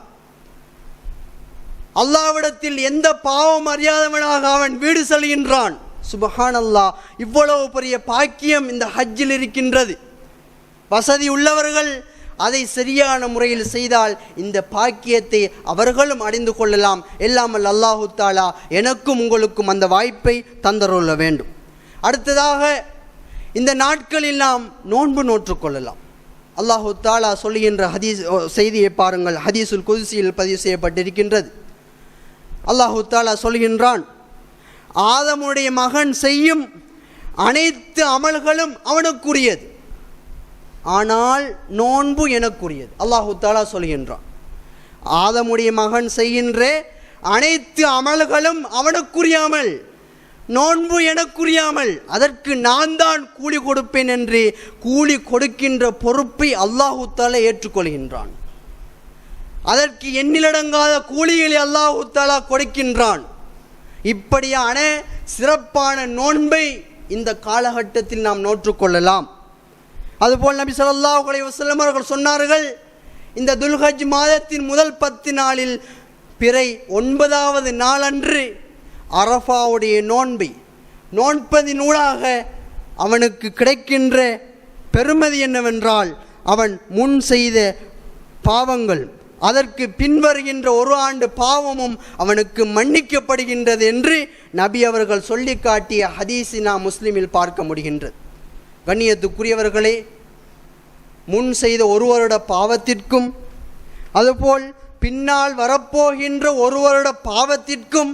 அல்லாஹ்விடத்தில் எந்த பாவம் அறியாதவனாக அவன் வீடு செல்கின்றான். சுப்ஹானல்லாஹ், இவ்வளவு பெரிய பாக்கியம் இந்த ஹஜ்ஜில் இருக்கின்றது. வசதி உள்ளவர்கள் அதை சரியான முறையில் செய்தால் இந்த பாக்கியத்தை அவர்களும் அடைந்து கொள்ளலாம். எல்லாமல் அல்லாஹு தஆலா எனக்கும் உங்களுக்கும் அந்த வாய்ப்பை தந்தருள வேண்டும். அடுத்ததாக இந்த நாட்களில் நாம் நோன்பு நோற்றுக்கொள்ளலாம். அல்லாஹு தஆலா சொல்லுகின்ற ஹதீஸ் செய்தியை பாருங்கள். ஹதீஸுல் குத்ஸியில் பதிவு செய்யப்பட்டிருக்கின்றது. அல்லாஹு தஆலா சொல்கின்றான், ஆதமுடைய மகன் செய்யும் அனைத்து அமல்களும் அவனுக்குரியது, ஆனால் நோன்பு எனக்குரியது. அல்லாஹு தஆலா சொல்கின்றான், ஆதமுடைய மகன் செய்கின்ற அனைத்து அமல்களும் அவனுக்குரிய அமல், நோன்பு எனக்குரியாமல், அதற்கு நான் தான் கூலி கொடுப்பேன் என்று கூலி கொடுக்கின்ற பொறுப்பை அல்லாஹு தஆலா ஏற்றுக்கொள்கின்றான். அதற்கு எண்ணிலடங்காத கூலிகளை அல்லாஹு தஆலா கொடுக்கின்றான். இப்படியான சிறப்பான நோன்பை இந்த காலகட்டத்தில் நாம் நோற்றுக்கொள்ளலாம். அதுபோல் நபி ஸல்லல்லாஹு அலைஹி வஸல்லம் அவர்கள் சொன்னார்கள், இந்த துல்ஹஜ் மாதத்தின் முதல் 10 நாளில் பிறை 9வது நாளன்று அரஃபாவுடைய நோன்பை நோன்பதினூடாக அவனுக்கு கிடைக்கின்ற பெருமதி என்னவென்றால், அவன் முன் செய்த பாவங்கள், அதற்கு பின்வருகின்ற ஒரு ஆண்டு பாவமும் அவனுக்கு மன்னிக்கப்படுகின்றது என்று நபி அவர்கள் சொல்லி காட்டிய ஹதீஸினா முஸ்லிமில் பார்க்க முடிகின்றது. கண்ணியத்துக்குரியவர்களே, முன் செய்த ஒரு வருட பாவத்திற்கும் அதுபோல் பின்னால் வரப்போகின்ற ஒரு வருட பாவத்திற்கும்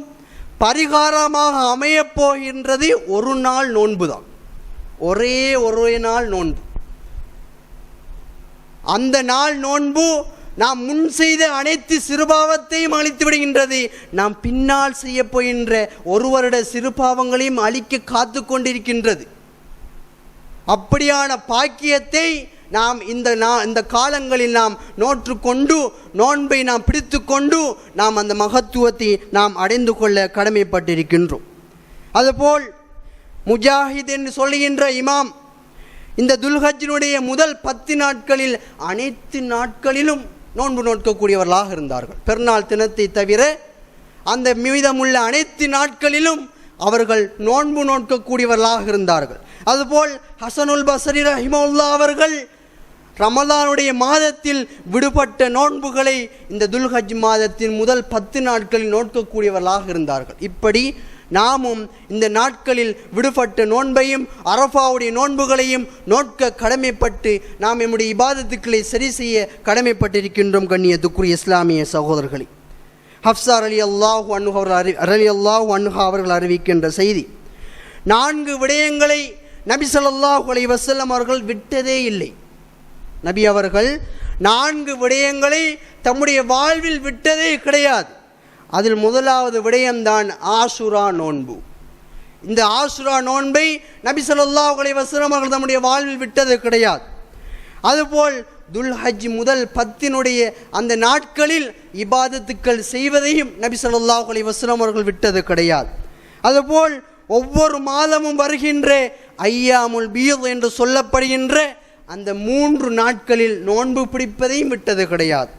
பரிகாரமாக அமையப் போகின்றது ஒரு நாள் நோன்பு தான். ஒரே நாள் நோன்பு. அந்த நாள் நோன்பு நாம் முன் செய்த அனைத்து சிறுபாவத்தையும் அழித்து விடுகின்றது. நாம் பின்னால் செய்ய போகின்ற ஒரு வருட சிறுபாவங்களையும் அழிக்க காத்து கொண்டிருக்கின்றது. அப்படியான பாக்கியத்தை நாம் இந்த காலங்களில் நாம் நோற்றுக்கொண்டு, நோன்பை நாம் பிடித்து கொண்டு நாம் அந்த மகத்துவத்தை நாம் அடைந்து கொள்ள கடமைப்பட்டிருக்கின்றோம். அதுபோல் முஜாஹித் என்று சொல்லுகின்ற இமாம் இந்த துல்ஹஜ்ஜினுடைய முதல் 10 நாட்களில் அனைத்து நாட்களிலும் நோன்பு நோக்கக்கூடியவர்களாக இருந்தார்கள். பெருநாள் தினத்தை தவிர அந்த மீதமுள்ள அனைத்து நாட்களிலும் அவர்கள் நோன்பு நோக்கக்கூடியவர்களாக இருந்தார்கள். அதுபோல் ஹசனுல் பஸ்ரி ரஹிமஹுல்லாஹ் அவர்கள் ரமலானுடைய மாதத்தில் விடுபட்ட நோன்புகளை இந்த துல்ஹஜ் மாதத்தின் முதல் 10 நாட்களில் நோக்கக்கூடியவர்களாக இருந்தார்கள். இப்படி நாமும் இந்த நாட்களில் விடுபட்ட நோன்பையும் அரஃபாவுடைய நோன்புகளையும் நோட்க கடமைப்பட்டு நாம் நம்முடைய இபாதத்துக்களை சரி செய்ய கடமைப்பட்டிருக்கின்றோம். கண்ணியத்துக்குரிய இஸ்லாமிய சகோதரர்களே, ஹப்ஸா ரலியல்லாஹு அன்ஹா அவர்கள் அறிவிக்கின்ற செய்தி, 4 விடயங்களை நபி ஸல்லல்லாஹு அலைஹி வஸல்லம் அவர்கள் விட்டதே இல்லை. நபி அவர்கள் 4 விடயங்களை தம்முடைய வாழ்வில் விட்டதே கிடையாது. அதில் முதலாவது விடயம்தான் ஆஷுரா நோன்பு. இந்த ஆஷுரா நோன்பை நபி ஸல்லல்லாஹு அலைஹி வஸல்லம் அவர்கள் தம்முடைய வாழ்வில் விட்டது கிடையாது. அதுபோல் துல்ஹஜ் முதல் 10 அந்த நாட்களில் இபாதத்துக்கள் செய்வதையும் நபி ஸல்லல்லாஹு அலைஹி வஸல்லம் அவர்கள் விட்டது கிடையாது. அதுபோல் ஒவ்வொரு மாதமும் வருகின்ற ஐயாமுல் பீத் என்று சொல்லப்படுகின்ற அந்த 3 நாட்களில் நோன்பு பிடிப்பதையும் விட்டது கிடையாது.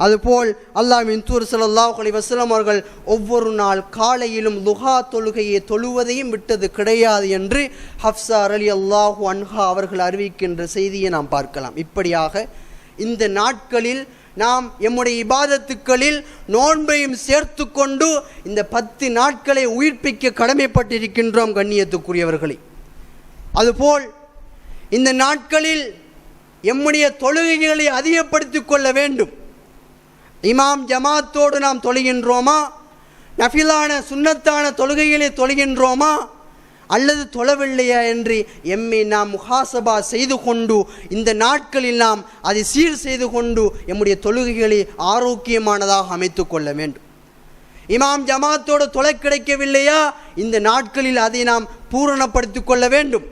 அதுபோல் அல்லாஹ்வின் தூதர் ஸல்லல்லாஹு அலைஹி வஸல்லம் அவர்கள் ஒவ்வொரு நாள் காலையிலும் லுஹா தொழுகையை தொழுவதையும் விட்டது கிடையாது என்று ஹப்ஸா ரலியல்லாஹு அன்ஹா அவர்கள் அறிவிக்கின்ற செய்தியை நாம் பார்க்கலாம். இப்படியாக இந்த நாட்களில் நாம் எம்முடைய இபாதத்துக்களில் நோன்பையும் சேர்த்து கொண்டு இந்த 10 நாட்களை உயிர்ப்பிக்க கடமைப்பட்டிருக்கின்றோம். கண்ணியத்துக்குரியவர்களே, அதுபோல் இந்த நாட்களில் எம்முடைய தொழுகைகளை அதிகப்படுத்திக் கொள்ள வேண்டும். இமாம் ஜமாத்தோடு நாம் தொழுகின்றோமா, நஃபிலான சுன்னத்தான தொழுகைகளை தொழுகின்றோமா அல்லது தொழவில்லையா என்று எம்மை நாம் முஹாசபா செய்து கொண்டு இந்த நாட்களில் நாம் அதை சீர் செய்து கொண்டு எம்முடைய தொழுகைகளை ஆரோக்கியமானதாக அமைத்து கொள்ள வேண்டும். இமாம் ஜமாத்தோடு தொலை கிடைக்கவில்லையா, இந்த நாட்களில் அதை நாம் பூரணப்படுத்திக் கொள்ள வேண்டும்.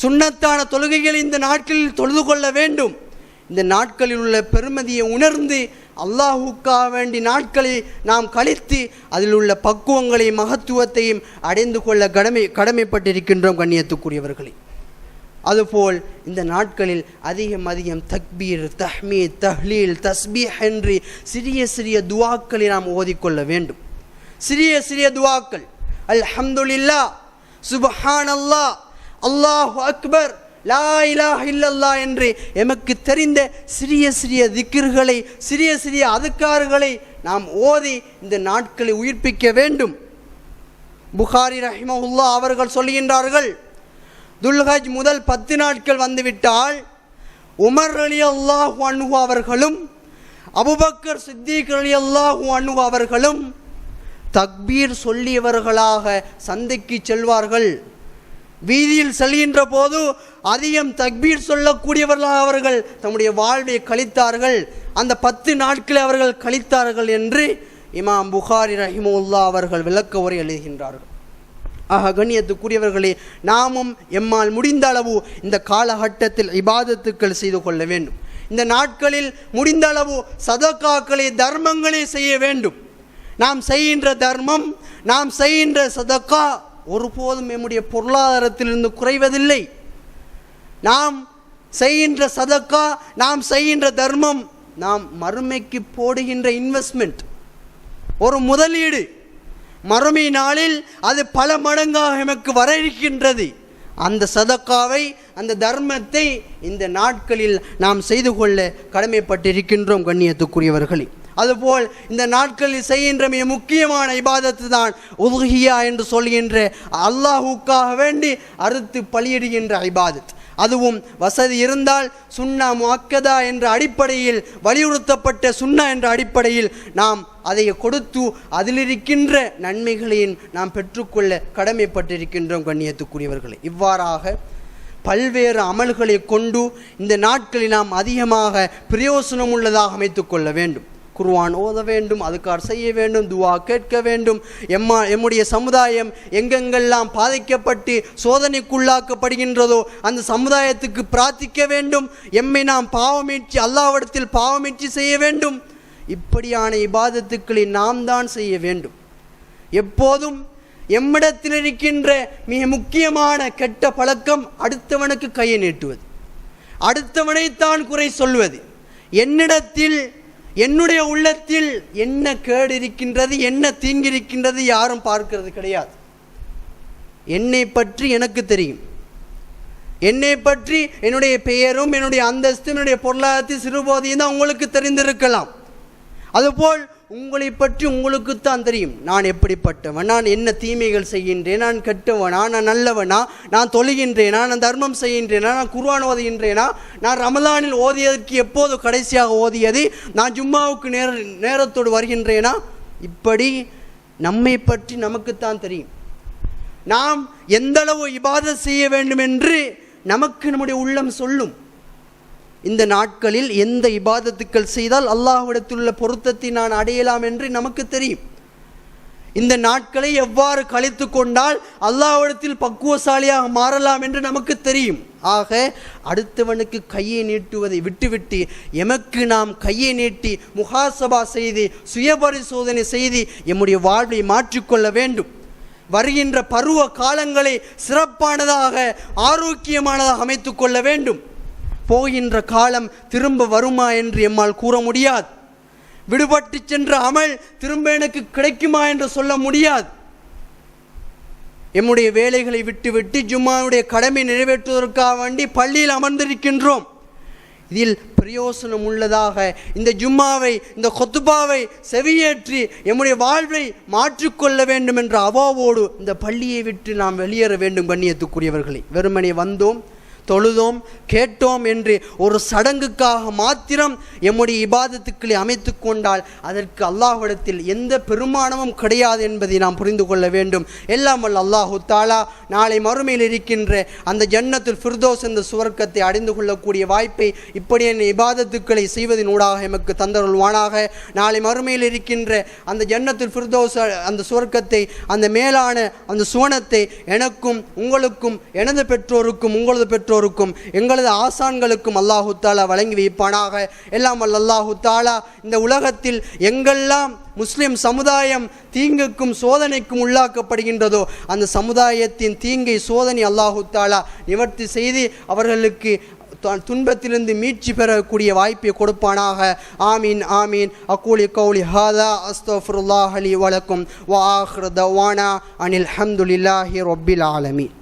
சுன்னத்தான தொழுகைகளை இந்த நாட்களில் தொழுது கொள்ள வேண்டும். இந்த நாட்களில் உள்ள பெருமதியை உணர்ந்து அல்லாஹுக்காக வேண்டி நாட்களை நாம் கழித்து அதில் உள்ள பக்குவங்களை மகத்துவத்தையும் அடைந்து கொள்ள கடமைப்பட்டிருக்கின்றோம். கண்ணியத்துக்குரியவர்களே, அதுபோல் இந்த நாட்களில் அதிகம் தக்பீர், தஹ்மீத், தஹ்லீல், தஸ்பீஹ் என்று சிறிய துஆக்களை நாம் ஓதிக்கொள்ள வேண்டும். சிறிய துஆக்கள், அல்ஹம்துலில்லாஹ், சுப்ஹானல்லாஹ், அல்லாஹு அக்பர், லா இலாஹ இல்லல்லாஹ் என்று எமக்கு தெரிந்த சிறிய திக்ர்களை, சிறிய அதுக்கார்களை நாம் ஓதி இந்த நாட்களை உயிர்ப்பிக்க வேண்டும். புகாரி ரஹிமஹுல்லாஹ் அவர்கள் சொல்கின்றார்கள், துல்ஹஜ் முதல் 10 நாட்கள் வந்துவிட்டால் உமர் ரலியல்லாஹு அன்ஹு அவர்களும் அபூபக்கர் சித்திக் ரலியல்லாஹு அன்ஹு அவர்களும் தக்பீர் சொல்லியவர்களாக சந்தைக்கு செல்வார்கள். வீதியில் செல்கின்ற போது அதிகம் தக்பீர் சொல்லக்கூடியவர்களாக அவர்கள் தம்முடைய வாழ்வை கழித்தார்கள். அந்த 10 நாட்களை அவர்கள் கழித்தார்கள் என்று இமாம் புகாரி ரஹிமஹுல்லாஹ் அவர்கள் விளக்க உரை எழுதுகின்றார்கள். கண்ணியத்துக்குரியவர்களே, நாமும் எம்மால் முடிந்த அளவு இந்த காலகட்டத்தில் இபாதத்துக்கள் செய்து கொள்ள வேண்டும். இந்த நாட்களில் முடிந்த அளவு சதக்காக்களை, தர்மங்களை செய்ய வேண்டும். நாம் செய்கின்ற தர்மம், நாம் செய்கின்ற சதக்கா ஒருபோதும் நம்முடைய பொருளாதாரத்திலிருந்து குறைவதில்லை. நாம் செய்கின்ற சதக்கா, நாம் செய்கின்ற தர்மம், நாம் மறுமைக்கு போடுகின்ற இன்வெஸ்ட்மெண்ட், ஒரு முதலீடு. மறுமை நாளில் அது பல மடங்காக நமக்கு வர இருக்கின்றது. அந்த சதக்காவை, அந்த தர்மத்தை இந்த நாட்களில் நாம் செய்து கொள்ள கடமைப்பட்டிருக்கின்றோம். கண்ணியத்துக்குரியவர்களே, அதுபோல் இந்த நாட்களில் செய்கின்ற மிக முக்கியமான இபாதத்து தான் உதுஹியா என்று சொல்கின்ற அல்லாஹுக்காக வேண்டி அறுத்து பலியிடுகின்ற இபாதத். அதுவும் வசதி இருந்தால் சுன்னா முஅக்கதா என்ற அடிப்படையில், வலியுறுத்தப்பட்ட சுன்னா என்ற அடிப்படையில் நாம் அதை கொடுத்து அதிலிருக்கின்ற நன்மைகளையும் நாம் பெற்றுக்கொள்ள கடமைப்பட்டிருக்கின்றோம். கண்ணியத்துக்குரியவர்களே, இவ்வாறாக பல்வேறு அமல்களை கொண்டு இந்த நாட்களில் நாம் அதிகமாக பிரயோசனம் உள்ளதாக அமைத்து கொள்ள வேண்டும். குர்ஆன் ஓத வேண்டும், அதுக்கார் செய்ய வேண்டும், துஆ கேட்க வேண்டும். எம்முடைய சமுதாயம் எங்கெங்கெல்லாம் பாதிக்கப்பட்டு சோதனைக்குள்ளாக்கப்படுகின்றதோ அந்த சமுதாயத்துக்கு பிரார்த்திக்க வேண்டும். எம்மை நாம் பாவமீட்சி, அல்லாஹ்விடத்தில் பாவமீட்சி செய்ய வேண்டும். இப்படியான இபாதத்துக்களை நாம் தான் செய்ய வேண்டும். எப்போதும் எம்மிடத்தில் இருக்கின்ற மிக முக்கியமான கெட்ட பழக்கம் அடுத்தவனுக்கு கையை நீட்டுவது, அடுத்தவனைத்தான் குறை சொல்வது. என்னிடத்தில், என்னுடைய உள்ளத்தில் என்ன கேடு இருக்கின்றது, என்ன தீங்கு இருக்கின்றது யாரும் பார்க்கிறது கிடையாது. என்னை பற்றி எனக்கு தெரியும். என்னை பற்றி என்னுடைய பெயரும், என்னுடைய அந்தஸ்தும், என்னுடைய பொருளாதாரத்தின் சிறுபோதையும் தான் உங்களுக்கு தெரிந்திருக்கலாம். அதுபோல் உங்களை பற்றி உங்களுக்குத்தான் தெரியும். நான் எப்படிப்பட்டவன், நான் என்ன தீமைகள் செய்கின்றேன், நான் கெட்டவனா, நான் நல்லவனா, நான் தொழுகின்றேனா, நான் தர்மம் செய்கின்றேனா, நான் குர்ஆன் ஓதுகின்றேனா, நான் ரமலானில் ஓதியதற்கு எப்போது கடைசியாக ஓதியது, நான் ஜும்மாவுக்கு நேரத்தோடு வருகின்றேனா, இப்படி நம்மை பற்றி நமக்குத்தான் தெரியும். நாம் எந்தளவு இபாதத் செய்ய வேண்டும் என்று நமக்கு நம்முடைய உள்ளம் சொல்லும். இந்த நாட்களில் எந்த இபாதத்துக்கள் செய்தால் அல்லாஹ்விடத்தில் உள்ள பொருத்தத்தை நான் அடையலாம் என்று நமக்கு தெரியும். இந்த நாட்களை எவ்வாறு கழித்து கொண்டால் அல்லாஹ்விடத்தில் பக்குவசாலியாக மாறலாம் என்று நமக்கு தெரியும். ஆக அடுத்தவனுக்கு கையை நீட்டுவதை விட்டுவிட்டு எமக்கு நாம் கையை நீட்டி முஹாசபா செய்து சுயபரிசோதனை செய்து எம்முடைய வாழ்வை மாற்றிக்கொள்ள வேண்டும். வருகின்ற பருவ காலங்களை சிறப்பானதாக ஆரோக்கியமானதாக அமைத்து கொள்ள வேண்டும். போகின்ற காலம் திரும்ப வருமா என்று எம்மால் கூற முடியாது. விடுபட்டு சென்ற அமல் திரும்ப எனக்கு கிடைக்குமா என்று சொல்ல முடியாது. எம்முடைய வேலைகளை விட்டுவிட்டு ஜும்மாவுடைய கடமை நிறைவேற்றுவதற்காக வேண்டி பள்ளியில் அமர்ந்திருக்கின்றோம். இதில் பிரயோசனம் உள்ளதாக இந்த ஜும்மாவை, இந்த கொத்துபாவை செவியேற்றி எம்முடைய வாழ்வை மாற்றிக்கொள்ள வேண்டும் என்ற அவாவோடு இந்த பள்ளியை விட்டு நாம் வெளியேற வேண்டும். கண்ணியத்துக்குரியவர்களை, வெறுமனே வந்தோம், தொழுதோம், கேட்டோம் என்று ஒரு சடங்குக்காக மாத்திரம் எம்முடைய இபாதத்துக்களை அமைத்து கொண்டால் அதற்கு அல்லாஹ்விடத்தில் எந்த பெருமானமும் கிடையாது என்பதை நாம் புரிந்து கொள்ள வேண்டும். எல்லாம் வல்ல அல்லாஹு தாலா நாளை மறுமையில் இருக்கின்ற அந்த ஜன்னத்துல் ஃபிர்தௌஸ் என்ற சுவர்க்கத்தை அடைந்து கொள்ளக்கூடிய வாய்ப்பை இப்படியான இபாதத்துக்களை செய்வதனூடாக எமக்கு தந்தருள்வானாக. நாளை மறுமையில் இருக்கின்ற அந்த ஜன்னத்துல் ஃபிர்தௌஸ் அந்த சுவர்க்கத்தை, அந்த மேலான அந்த சுவனத்தை எனக்கும் உங்களுக்கும், எனது பெற்றோருக்கும் உங்களது பெற்றோருக்கும், எங்களது ஆசான்களுக்கும் அல்லாஹு தாலா வழங்கி வைப்பானாக. எல்லாம் வல்ல அல்லாஹு தாலா இந்த உலகத்தில் எங்கெல்லாம் முஸ்லிம் சமுதாயம் தீங்குக்கும் சோதனைக்கும் உள்ளாக்கப்படுகின்றதோ அந்த சமுதாயத்தின் தீங்கை சோதனை அல்லாஹு தாலா நிவர்த்தி செய்து அவர்களுக்கு துன்பத்திலிருந்து மீட்சி பெறக்கூடிய வாய்ப்பை கொடுப்பானாக. ஆமீன் ஆமீன். அக்கூலி கௌலி ஹாதா அஸ்தக்ஃபிருல்லாஹ் லி வலக்கும் வ ஆகிரு தவானா அனில் ஹம்துலில்லாஹி ரப்பில் ஆலமீன்.